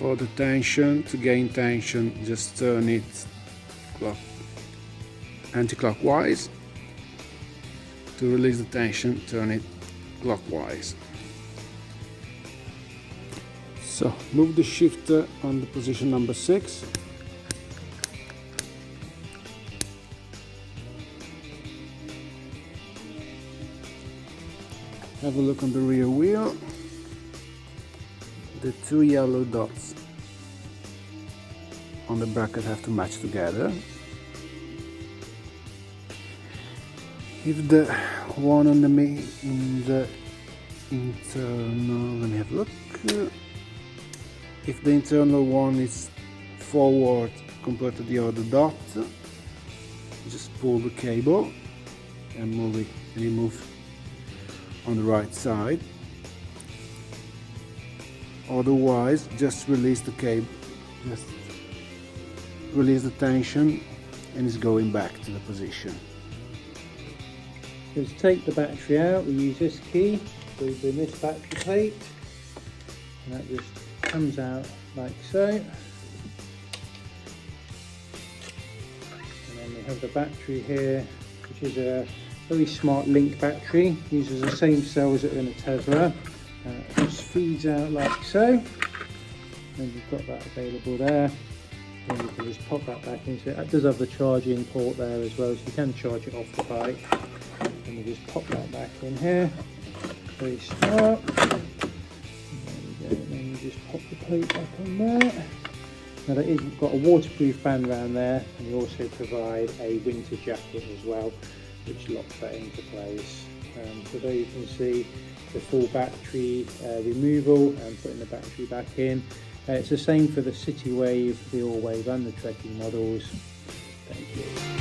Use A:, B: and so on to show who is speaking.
A: For the tension, to gain tension, just turn it anti-clockwise. To release the tension, turn it clockwise. So move the shifter on the position number 6. Have a look on the rear wheel. The 2 yellow dots on the bracket have to match together. If the one on the internal, let me have a look. If the internal one is forward compared to the other dot, just pull the cable and move it, and you move on the right side. Otherwise, just release the cable, just release the tension, and it's going back to the position.
B: So to take the battery out, we use this key to open this battery plate, and that just comes out like so. And then we have the battery here, which is a very smart link battery, uses the same cells that are in a Tesla. It just feeds out like so, and you've got that available there. And you can just pop that back into it. It does have the charging port there as well, so you can charge it off the bike. And you just pop that back in here, very smart. And there we go, and then you just pop the plate back on there. Now that is got a waterproof band around there, and you also provide a winter jacket as well, which locks that into place. So there you can see the full battery removal and putting the battery back in. It's the same for the City Wave, the All Wave and the trekking models. Thank you.